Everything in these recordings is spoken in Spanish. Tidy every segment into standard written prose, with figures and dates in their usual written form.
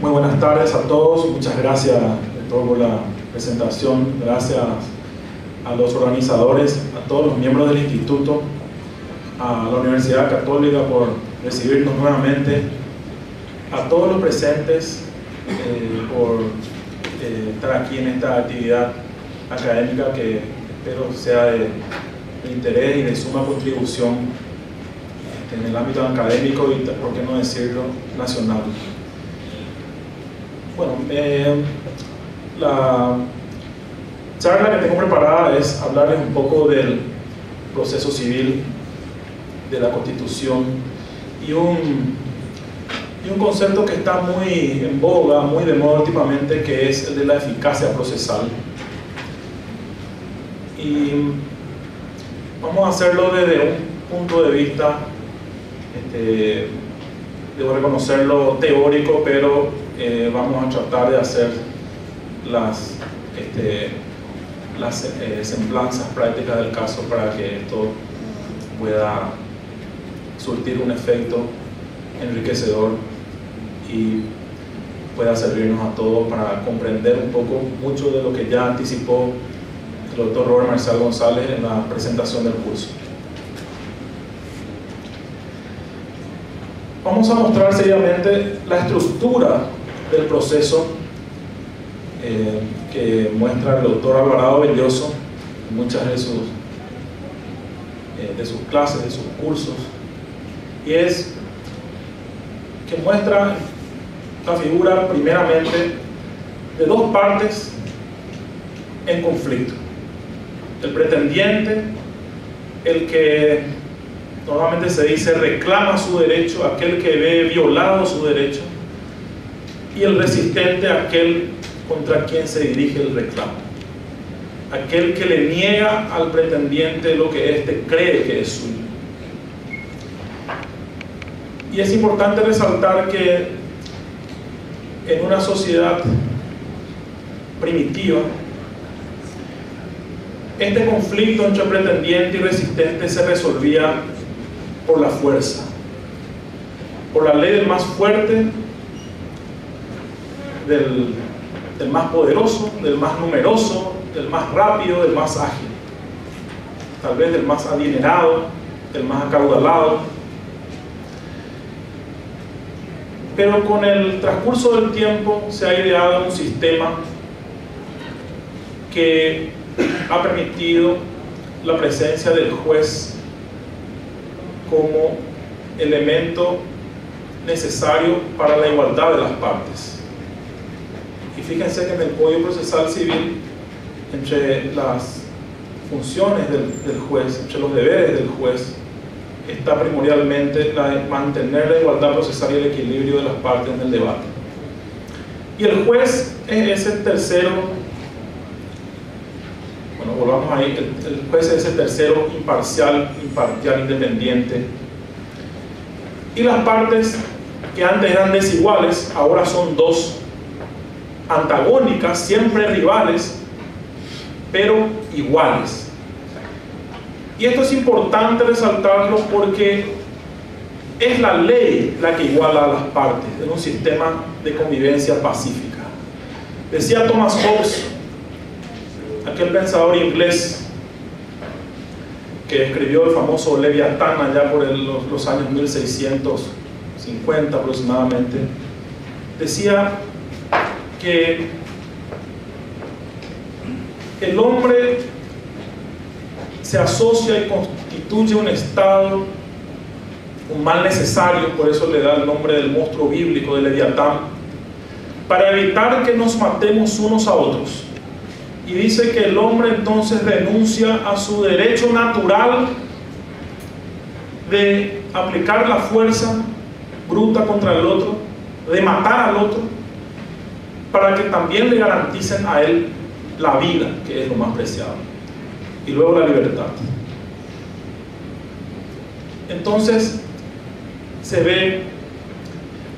Muy buenas tardes a todos, muchas gracias por la presentación, gracias a los organizadores, a todos los miembros del instituto, a la Universidad Católica por recibirnos nuevamente, a todos los presentes por estar aquí en esta actividad académica que espero sea de interés y de suma contribución en el ámbito académico y, por qué no decirlo, nacional. Bueno, la charla que tengo preparada es hablarles un poco del proceso civil, de la Constitución y un concepto que está muy en boga, muy de moda últimamente, que es el de la eficacia procesal. Y vamos a hacerlo desde un punto de vista, debo reconocerlo, teórico, pero vamos a tratar de hacer las semblanzas prácticas del caso para que esto pueda surtir un efecto enriquecedor y pueda servirnos a todos para comprender un poco mucho de lo que ya anticipó el doctor Robert Marcial González en la presentación del curso. Vamos a mostrar seriamente la estructura del proceso que muestra el doctor Alvarado Belloso en muchas de sus clases, de sus cursos, y es que muestra la figura primeramente de dos partes en conflicto: el pretendiente, el que normalmente se dice reclama su derecho, aquel que ve violado su derecho, y el resistente, aquel contra quien se dirige el reclamo, aquel que le niega al pretendiente lo que éste cree que es suyo. Y es importante resaltar que en una sociedad primitiva, este conflicto entre pretendiente y resistente se resolvía por la fuerza, por la ley del más fuerte, del más poderoso, del más numeroso, del más rápido, del más ágil, tal vez del más adinerado, del más acaudalado. Pero con el transcurso del tiempo se ha ideado un sistema que ha permitido la presencia del juez como elemento necesario para la igualdad de las partes. Y fíjense que en el Código Procesal Civil, entre las funciones del juez, entre los deberes del juez, está primordialmente la de mantener la igualdad procesal y el equilibrio de las partes en el debate. Y el juez es ese tercero, bueno, volvamos ahí, el juez es ese tercero imparcial, independiente. Y las partes que antes eran desiguales, ahora son dos, antagónicas, siempre rivales, pero iguales. Y esto es importante resaltarlo porque es la ley la que iguala a las partes en un sistema de convivencia pacífica. Decía Thomas Hobbes, aquel pensador inglés que escribió el famoso Leviatán allá por los años 1650 aproximadamente, decía que el hombre se asocia y constituye un estado, un mal necesario, por eso le da el nombre del monstruo bíblico de Leviatán, para evitar que nos matemos unos a otros. Y dice que el hombre entonces renuncia a su derecho natural de aplicar la fuerza bruta contra el otro, de matar al otro, para que también le garanticen a él la vida, que es lo más preciado, y luego la libertad. Entonces se ve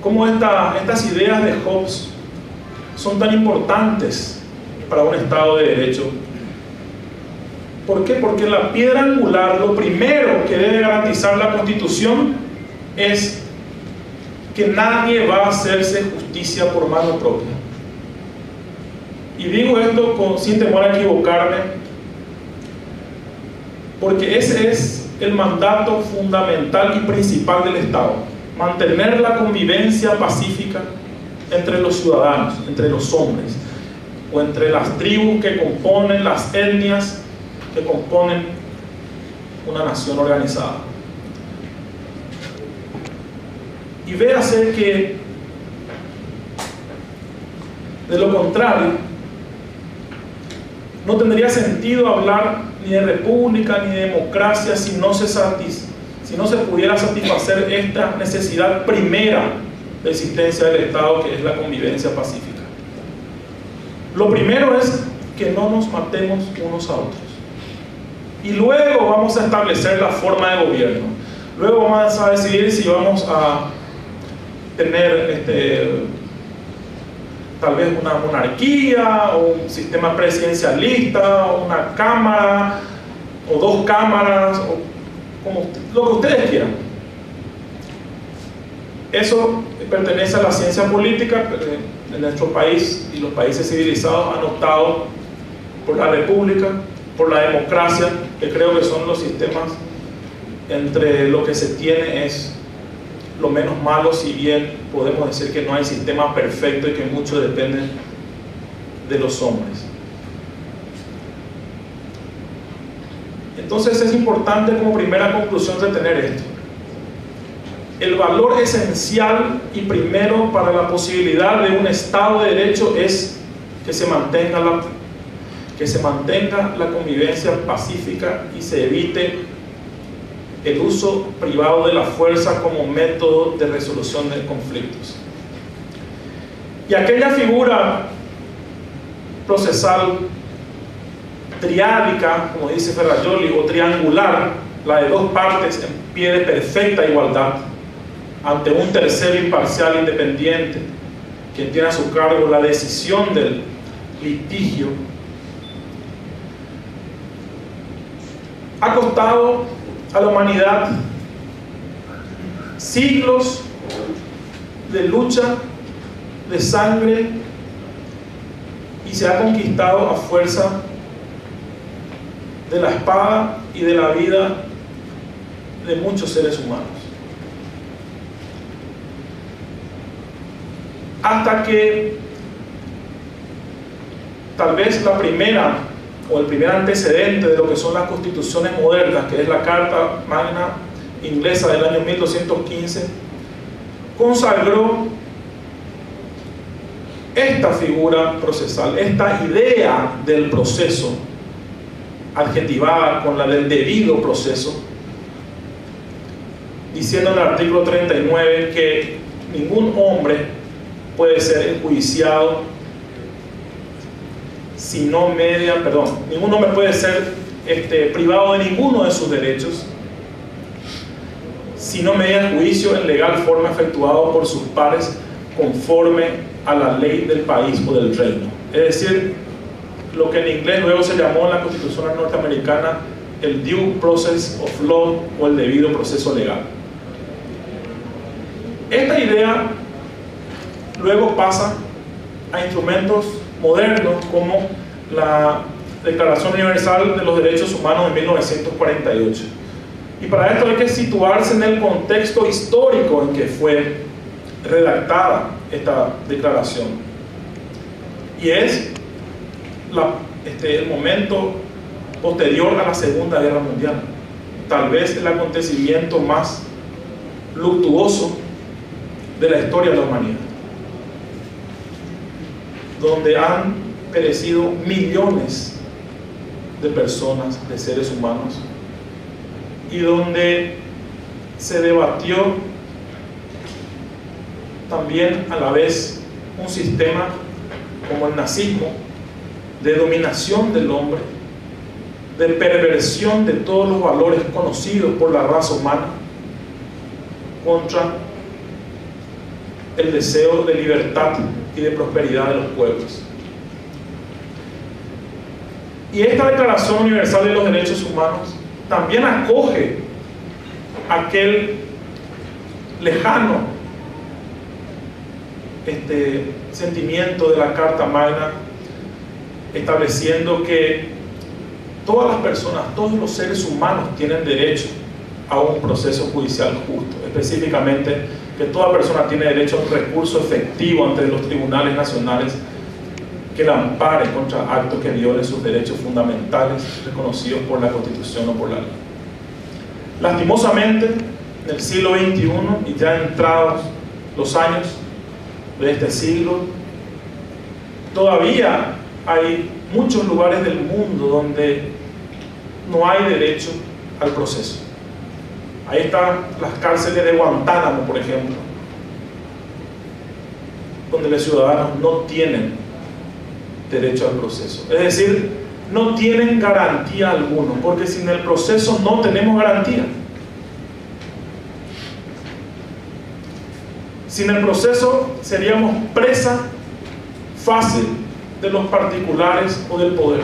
cómo estas ideas de Hobbes son tan importantes para un Estado de Derecho. ¿Por qué? Porque la piedra angular, lo primero que debe garantizar la Constitución es que nadie va a hacerse justicia por mano propia. Y digo esto sin temor a equivocarme, porque ese es el mandato fundamental y principal del Estado: mantener la convivencia pacífica entre los ciudadanos, entre los hombres, o entre las tribus que componen, las etnias que componen una nación organizada. Y véase que, de lo contrario, no tendría sentido hablar ni de república ni de democracia si no se pudiera satisfacer esta necesidad primera de existencia del Estado, que es la convivencia pacífica. Lo primero es que no nos matemos unos a otros. Y luego vamos a establecer la forma de gobierno. Luego vamos a decidir si vamos a tener tal vez una monarquía, o un sistema presidencialista, o una cámara, o dos cámaras, o como lo que ustedes quieran. Eso pertenece a la ciencia política. En nuestro país y los países civilizados han optado por la república, por la democracia, que creo que son los sistemas entre lo que se tiene es lo menos malo, si bien podemos decir que no hay sistema perfecto y que mucho depende de los hombres. Entonces es importante como primera conclusión retener esto: el valor esencial y primero para la posibilidad de un Estado de Derecho es que se mantenga la convivencia pacífica y se evite el uso privado de la fuerza como método de resolución de conflictos. Y aquella figura procesal triádica, como dice Ferrajoli, o triangular, la de dos partes en pie de perfecta igualdad, ante un tercero imparcial independiente, quien tiene a su cargo la decisión del litigio, ha costado a la humanidad siglos de lucha, de sangre, y se ha conquistado a fuerza de la espada y de la vida de muchos seres humanos. Hasta que tal vez la primera o el primer antecedente de lo que son las constituciones modernas, que es la Carta Magna inglesa del año 1215, consagró esta figura procesal, esta idea del proceso, adjetivada con la del debido proceso, diciendo en el artículo 39 que ningún hombre puede ser enjuiciado si no ningún hombre puede ser privado de ninguno de sus derechos si no media juicio en legal forma efectuado por sus pares conforme a la ley del país o del reino. Es decir, lo que en inglés luego se llamó en la Constitución norteamericana el due process of law, o el debido proceso legal. Esta idea luego pasa a instrumentos modernos como la Declaración Universal de los Derechos Humanos de 1948. Y para esto hay que situarse en el contexto histórico en que fue redactada esta declaración. Y es el momento posterior a la Segunda Guerra Mundial. Tal vez el acontecimiento más luctuoso de la historia de la humanidad, donde han perecido millones de personas, de seres humanos, y donde se debatió también a la vez un sistema como el nazismo, de dominación del hombre, de perversión de todos los valores conocidos por la raza humana, contra el deseo de libertad y de prosperidad de los pueblos. Y esta Declaración Universal de los Derechos Humanos también acoge aquel lejano este sentimiento de la Carta Magna, estableciendo que todas las personas, todos los seres humanos tienen derecho a un proceso judicial justo. Específicamente, que toda persona tiene derecho a un recurso efectivo ante los tribunales nacionales que la ampare contra actos que violen sus derechos fundamentales reconocidos por la Constitución o por la ley. Lastimosamente, en el siglo XXI y ya entrados los años de este siglo, todavía hay muchos lugares del mundo donde no hay derecho al proceso. Ahí están las cárceles de Guantánamo, por ejemplo, donde los ciudadanos no tienen derecho al proceso. Es decir, no tienen garantía alguna, porque sin el proceso no tenemos garantía. Sin el proceso seríamos presa fácil de los particulares o del poder.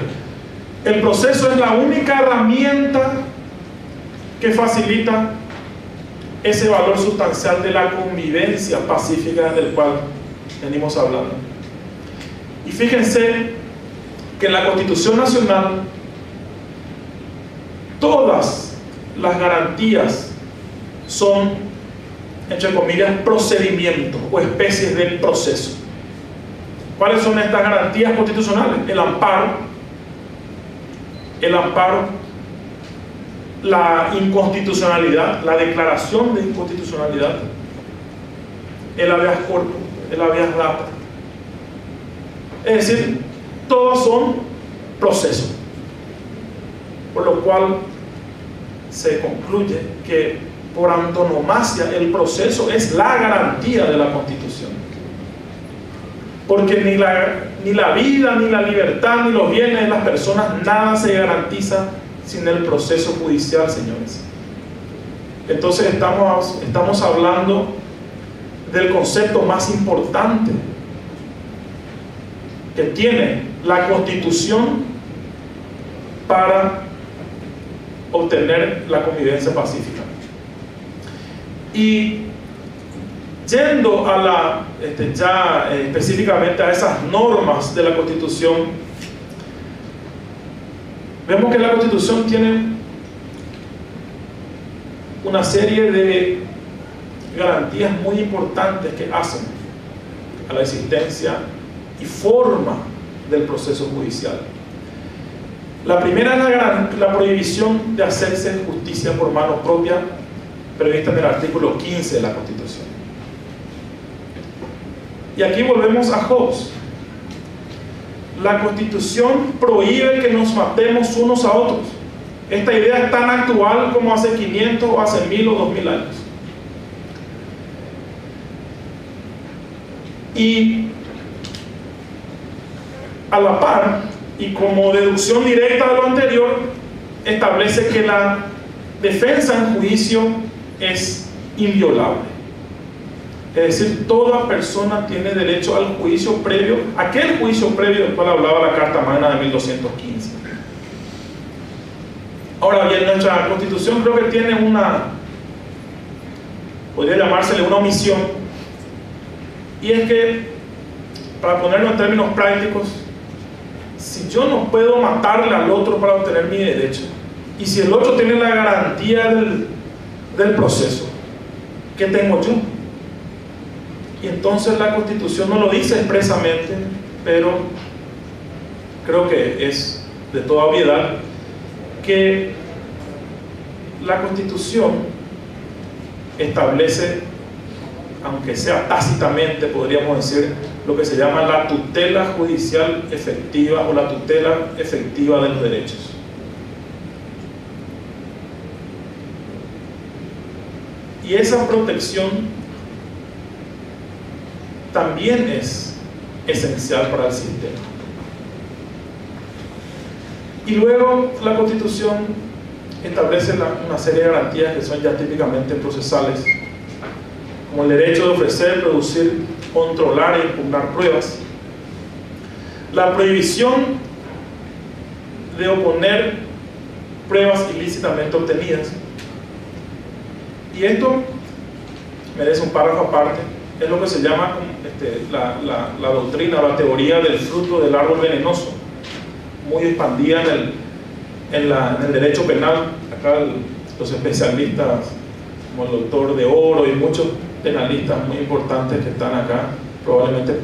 El proceso es la única herramienta que facilita ese valor sustancial de la convivencia pacífica del cual venimos hablando. Y fíjense que en la Constitución Nacional todas las garantías son, entre comillas, procedimientos o especies de proceso. ¿Cuáles son estas garantías constitucionales? El amparo, la inconstitucionalidad, la declaración de inconstitucionalidad, el habeas corpus, el habeas data. Es decir, todos son procesos, por lo cual se concluye que por antonomasia el proceso es la garantía de la Constitución, porque ni la vida, ni la libertad, ni los bienes de las personas, nada se garantiza sin el proceso judicial, señores. Entonces estamos hablando del concepto más importante que tiene la Constitución para obtener la convivencia pacífica. Y yendo a específicamente a esas normas de la Constitución, vemos que la Constitución tiene una serie de garantías muy importantes que hacen a la existencia y forma del proceso judicial. La primera es la prohibición de hacerse justicia por mano propia, prevista en el artículo 15 de la Constitución. Y aquí volvemos a Hobbes. La Constitución prohíbe que nos matemos unos a otros. Esta idea es tan actual como hace 500 o hace 1000 o 2000 años. Y a la par, y como deducción directa de lo anterior, establece que la defensa en juicio es inviolable. Es decir, toda persona tiene derecho al juicio previo, aquel juicio previo del cual hablaba la Carta Magna de 1215. Ahora bien, nuestra Constitución creo que tiene podría llamársele una omisión, y es que, para ponerlo en términos prácticos, si yo no puedo matarle al otro para obtener mi derecho, y si el otro tiene la garantía del proceso, ¿qué tengo yo? Y entonces la Constitución no lo dice expresamente, pero creo que es de toda obviedad que la Constitución establece, aunque sea tácitamente, podríamos decir, lo que se llama la tutela judicial efectiva o la tutela efectiva de los derechos. Y esa protección también es esencial para el sistema. Y luego la Constitución establece una serie de garantías que son ya típicamente procesales, como el derecho de ofrecer, producir, controlar e impugnar pruebas, la prohibición de oponer pruebas ilícitamente obtenidas. Y esto merece un párrafo aparte, es lo que se llama la doctrina, la teoría del fruto del árbol venenoso, muy expandida en el derecho penal. Acá los especialistas, como el doctor de Oro y muchos penalistas muy importantes que están acá, probablemente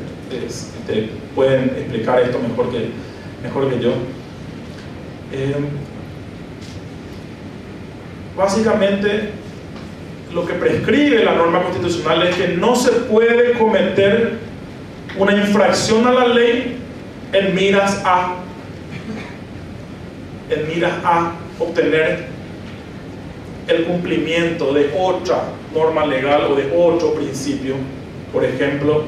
pueden explicar esto mejor que yo. Básicamente, lo que prescribe la norma constitucional es que no se puede cometer una infracción a la ley en miras a obtener el cumplimiento de otra norma legal o de otro principio. Por ejemplo,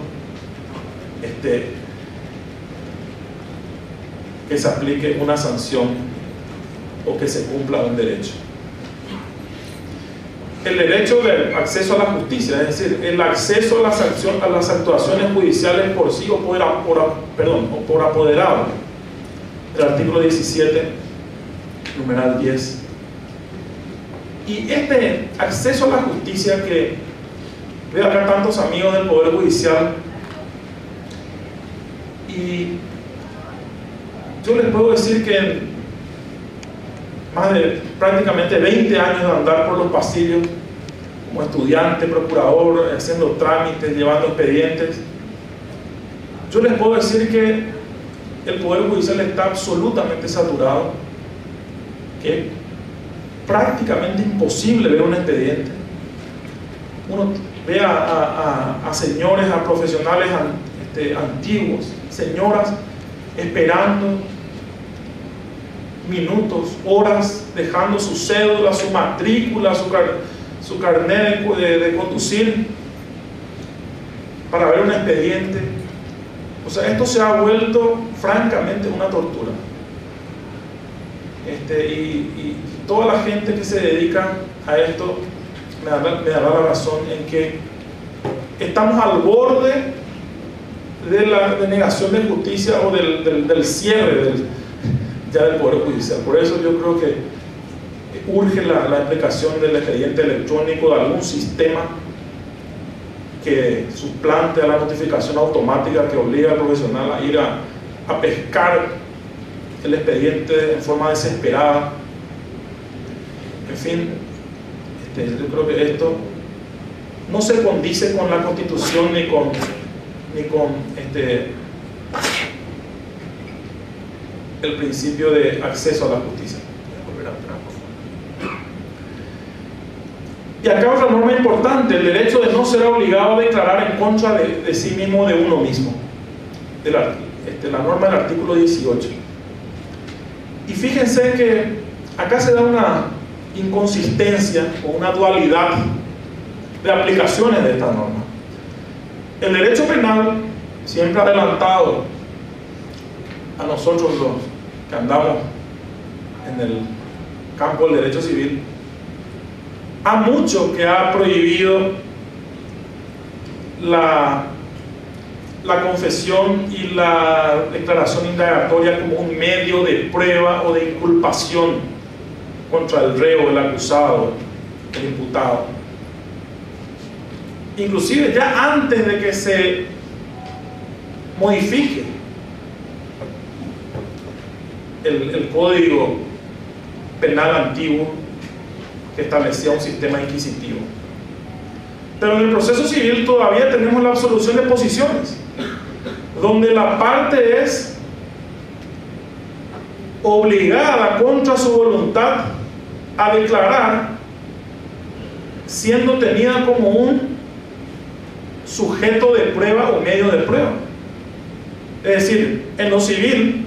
que se aplique una sanción o que se cumpla un derecho. El derecho del acceso a la justicia, es decir, el acceso a las actuaciones judiciales por sí o por apoderado, el artículo 17, numeral 10. Y este acceso a la justicia, que veo acá tantos amigos del Poder Judicial, y yo les puedo decir que en más de prácticamente 20 años de andar por los pasillos como estudiante, procurador, haciendo trámites, llevando expedientes, yo les puedo decir que el Poder Judicial está absolutamente saturado, que es prácticamente imposible ver un expediente. Uno ve a señores, a profesionales antiguos, señoras esperando minutos, horas, dejando su cédula, su matrícula, su carnet de conducir para ver un expediente. O sea, esto se ha vuelto francamente una tortura. Y toda la gente que se dedica a esto me dará la razón en que estamos al borde de la denegación de justicia o del cierre ya del Poder Judicial. Por eso yo creo que urge la aplicación del expediente electrónico, de algún sistema que suplante a la notificación automática que obliga al profesional a ir a pescar el expediente en forma desesperada. En fin, yo creo que esto no se condice con la Constitución ni con el principio de acceso a la justicia. Y acá otra norma importante, el derecho de no ser obligado a declarar en contra de sí mismo, de uno mismo, la norma del artículo 18. Y fíjense que acá se da una inconsistencia o una dualidad de aplicaciones de esta norma. El derecho penal, siempre adelantado a nosotros los que andamos en el campo del derecho civil, ha mucho que ha prohibido la confesión y la declaración indagatoria como un medio de prueba o de inculpación contra el reo, el acusado, el imputado. Inclusive ya antes de que se modifique el código penal antiguo que establecía un sistema inquisitivo. Pero en el proceso civil todavía tenemos la absolución de posiciones, donde la parte es obligada contra su voluntad a declarar, siendo tenida como un sujeto de prueba o medio de prueba. Es decir, en lo civil,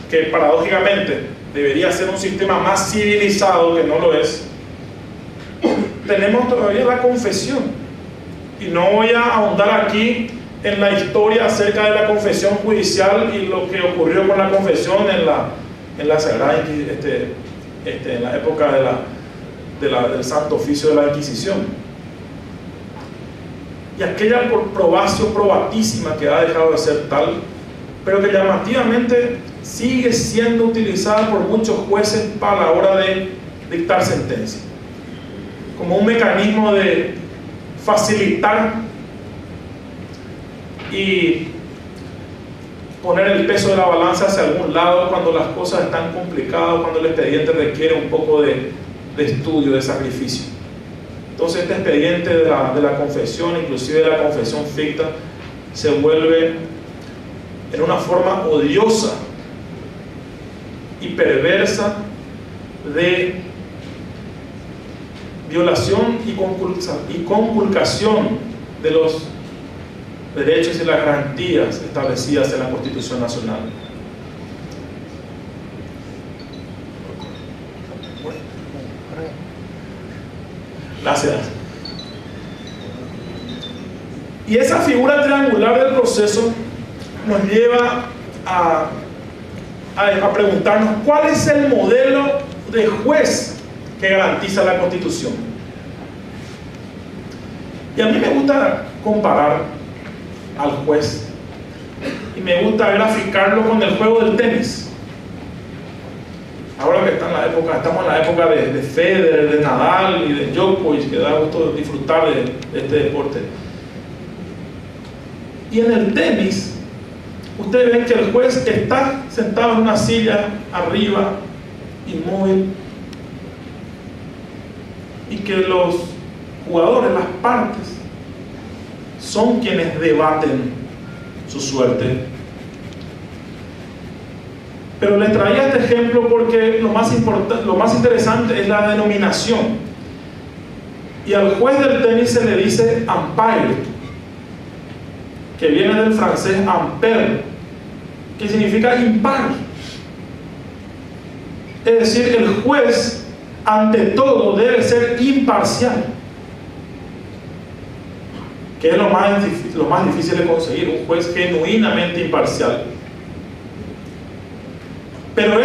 que paradójicamente debería ser un sistema más civilizado, que no lo es, tenemos todavía la confesión. Y no voy a ahondar aquí en la historia acerca de la confesión judicial y lo que ocurrió con la confesión en la Sagrada en la época del Santo Oficio de la Inquisición, y aquella probación probatísima que ha dejado de ser tal, pero que llamativamente sigue siendo utilizada por muchos jueces para la hora de dictar sentencia, como un mecanismo de facilitar y poner el peso de la balanza hacia algún lado cuando las cosas están complicadas, cuando el expediente requiere un poco de estudio, de sacrificio. Entonces este expediente de la confesión, inclusive de la confesión ficta, se vuelve en una forma odiosa y perversa de violación y conculcación de los derechos y las garantías establecidas en la Constitución Nacional. Gracias. Y esa figura triangular del proceso nos lleva a preguntarnos cuál es el modelo de juez que garantiza la Constitución. Y a mí me gusta comparar al juez y me gusta graficarlo con el juego del tenis. Ahora que estamos en la época de Federer, de Nadal y de Djokovic, que da gusto disfrutar de este deporte. Y en el tenis, ustedes ven que el juez está sentado en una silla arriba, inmóvil, y que los jugadores, las partes, son quienes debaten su suerte. Pero les traía este ejemplo porque lo más interesante es la denominación. Y al juez del tenis se le dice umpire, que viene del francés ampere, que significa impar. Es decir, el juez ante todo debe ser imparcial, que es lo más difícil de conseguir, un juez genuinamente imparcial. Pero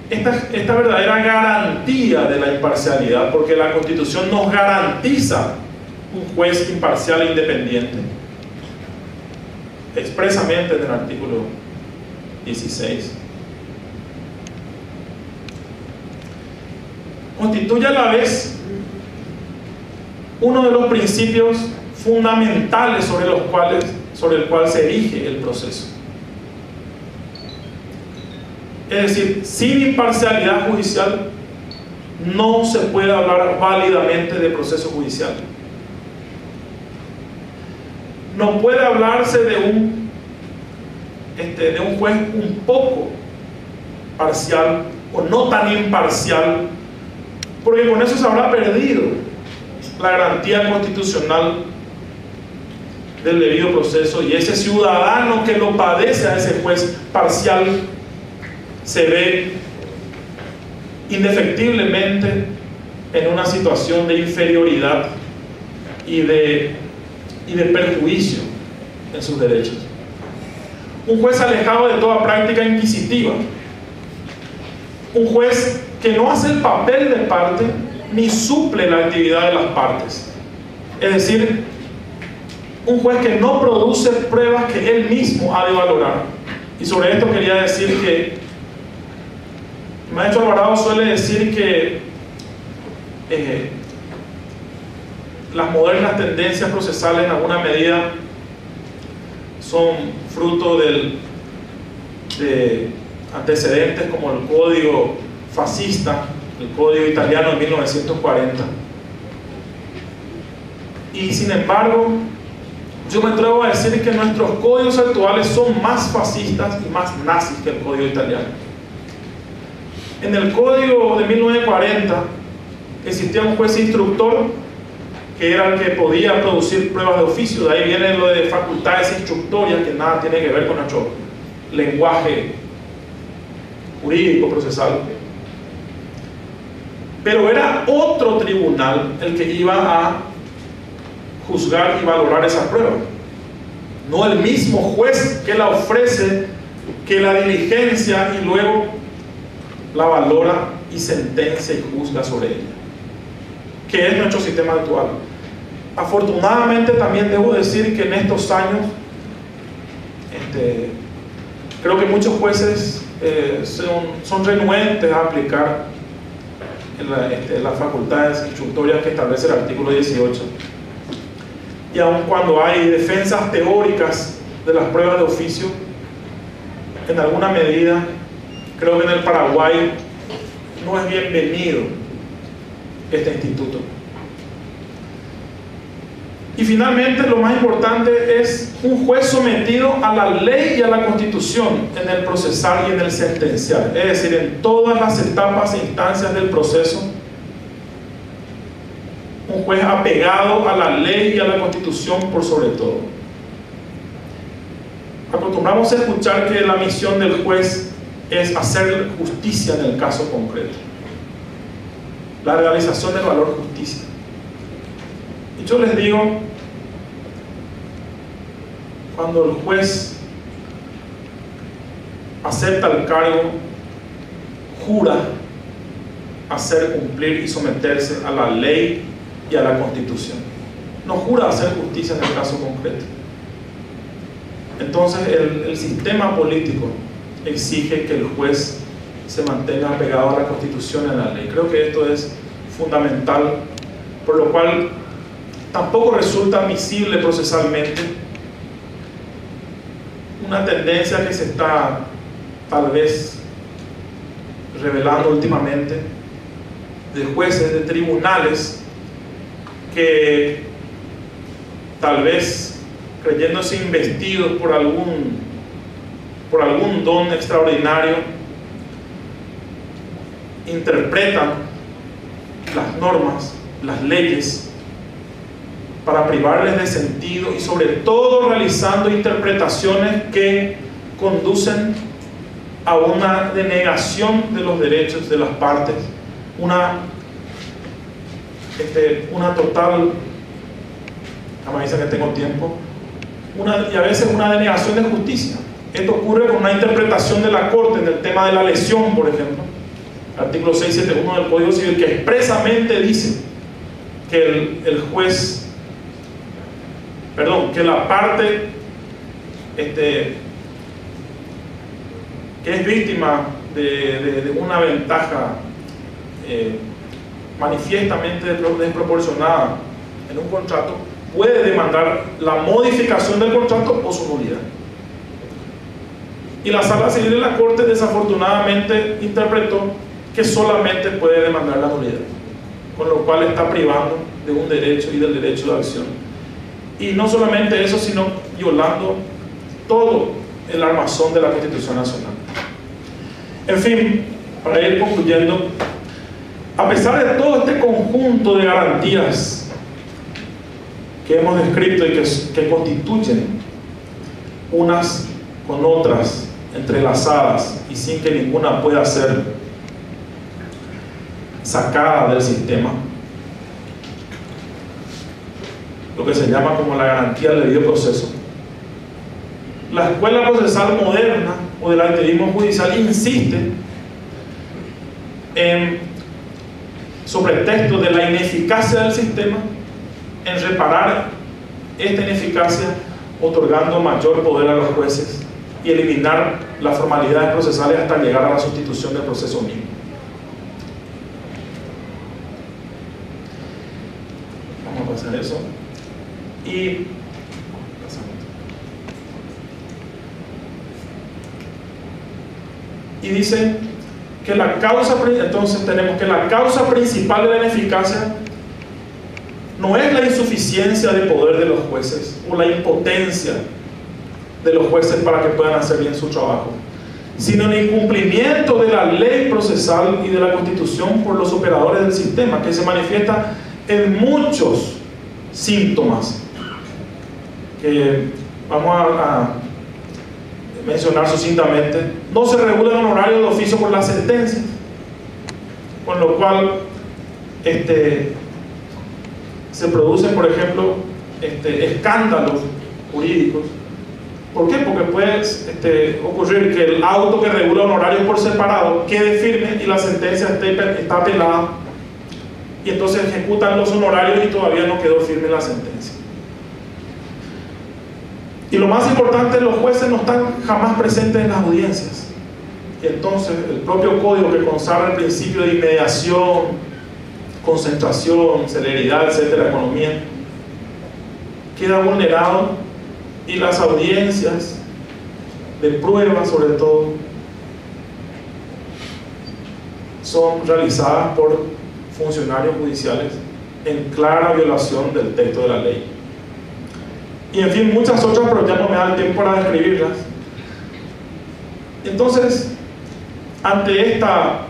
esta verdadera garantía de la imparcialidad, porque la Constitución nos garantiza un juez imparcial e independiente, expresamente en el artículo 16, constituye a la vez uno de los principios fundamentales sobre el cual se erige el proceso. Es decir, sin imparcialidad judicial no se puede hablar válidamente de proceso judicial. No puede hablarse de un juez un poco parcial o no tan imparcial, porque con eso se habrá perdido la garantía constitucional del debido proceso, y ese ciudadano que lo padece a ese juez parcial se ve indefectiblemente en una situación de inferioridad y de perjuicio en sus derechos. Un juez alejado de toda práctica inquisitiva, un juez que no hace el papel de parte ni suple la actividad de las partes, es decir, un juez que no produce pruebas que él mismo ha de valorar. Y sobre esto quería decir que el maestro Alvarado suele decir que las modernas tendencias procesales en alguna medida son fruto de antecedentes como el código fascista, el código italiano de 1940. Y sin embargo, yo me atrevo a decir que nuestros códigos actuales son más fascistas y más nazis que el código italiano. En el código de 1940 existía un juez instructor que era el que podía producir pruebas de oficio. De ahí viene lo de facultades instructorias, que nada tiene que ver con nuestro lenguaje jurídico procesal. Pero era otro tribunal el que iba a juzgar y valorar esa prueba, no el mismo juez que la ofrece, que la diligencia y luego la valora y sentencia y juzga sobre ella, que es nuestro sistema actual. Afortunadamente también debo decir que en estos años creo que muchos jueces son renuentes a aplicar las facultades instructorias que establece el artículo 18. y aun cuando hay defensas teóricas de las pruebas de oficio, en alguna medida, creo que en el Paraguay no es bienvenido este instituto. Y finalmente, lo más importante es un juez sometido a la ley y a la Constitución en el procesar y en el sentenciar, es decir, en todas las etapas e instancias del proceso. Un juez apegado a la ley y a la Constitución por sobre todo. Acostumbramos a escuchar que la misión del juez es hacer justicia en el caso concreto, la realización del valor justicia. Y yo les digo, cuando el juez acepta el cargo, jura hacer cumplir y someterse a la ley y a la Constitución. No jura hacer justicia en el caso concreto. Entonces el sistema político exige que el juez se mantenga apegado a la Constitución y a la ley. Creo que esto es fundamental, por lo cual tampoco resulta admisible procesalmente una tendencia que se está tal vez revelando últimamente de jueces, de tribunales que tal vez creyéndose investidos por algún don extraordinario interpretan las normas, las leyes para privarles de sentido y sobre todo realizando interpretaciones que conducen a una denegación de los derechos de las partes, una total, me dicen que tengo tiempo, y a veces una denegación de justicia. Esto ocurre con una interpretación de la Corte en el tema de la lesión, por ejemplo, artículo 671 del Código Civil, que expresamente dice que que la parte que es víctima de una ventaja manifiestamente desproporcionada en un contrato puede demandar la modificación del contrato o su nulidad. Y la Sala Civil de la Corte desafortunadamente interpretó que solamente puede demandar la nulidad, con lo cual está privando de un derecho y del derecho de acción. Y no solamente eso, sino violando todo el armazón de la Constitución Nacional. En fin, para ir concluyendo, a pesar de todo este conjunto de garantías que hemos descrito y que constituyen unas con otras, entrelazadas y sin que ninguna pueda ser sacada del sistema, lo que se llama como la garantía del debido proceso, la escuela procesal moderna o del activismo judicial insiste sobre texto de la ineficacia del sistema en reparar esta ineficacia otorgando mayor poder a los jueces y eliminar las formalidades procesales hasta llegar a la sustitución del proceso mismo. Vamos a pasar eso. Y dice que la causa, entonces tenemos que la causa principal de la ineficacia no es la insuficiencia de poder de los jueces o la impotencia de los jueces para que puedan hacer bien su trabajo, sino el incumplimiento de la ley procesal y de la Constitución por los operadores del sistema, que se manifiesta en muchos síntomas que vamos a mencionar sucintamente. No se regula el honorario de oficio por las sentencias, con lo cual se producen, por ejemplo, escándalos jurídicos. ¿Por qué? Porque puede ocurrir que el auto que regula honorarios por separado quede firme y la sentencia está apelada, y entonces ejecutan los honorarios y todavía no quedó firme la sentencia. Y lo más importante, los jueces no están jamás presentes en las audiencias. Y entonces el propio código que consagra el principio de inmediación, concentración, celeridad, etcétera, economía, queda vulnerado y las audiencias de prueba, sobre todo, son realizadas por funcionarios judiciales en clara violación del texto de la ley. Y en fin, muchas otras, pero ya no me da el tiempo para describirlas. Entonces, ante esta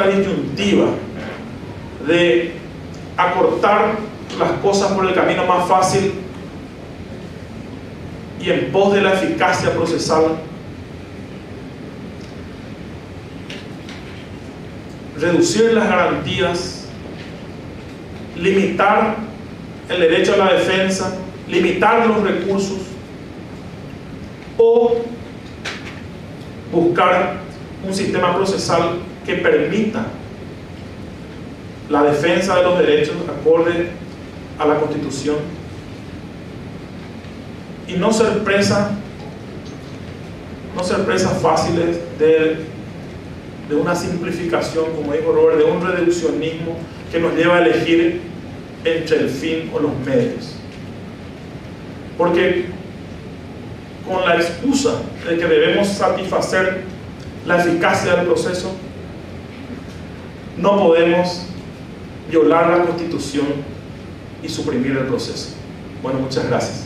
disyuntiva de acortar las cosas por el camino más fácil y en pos de la eficacia procesal, reducir las garantías, limitar el derecho a la defensa, limitar los recursos, o buscar un sistema procesal que permita la defensa de los derechos acorde a la Constitución y no ser presas fáciles de una simplificación, como dijo Robert, de un reduccionismo que nos lleva a elegir entre el fin o los medios. Porque con la excusa de que debemos satisfacer la eficacia del proceso, no podemos violar la Constitución y suprimir el proceso. Bueno, muchas gracias.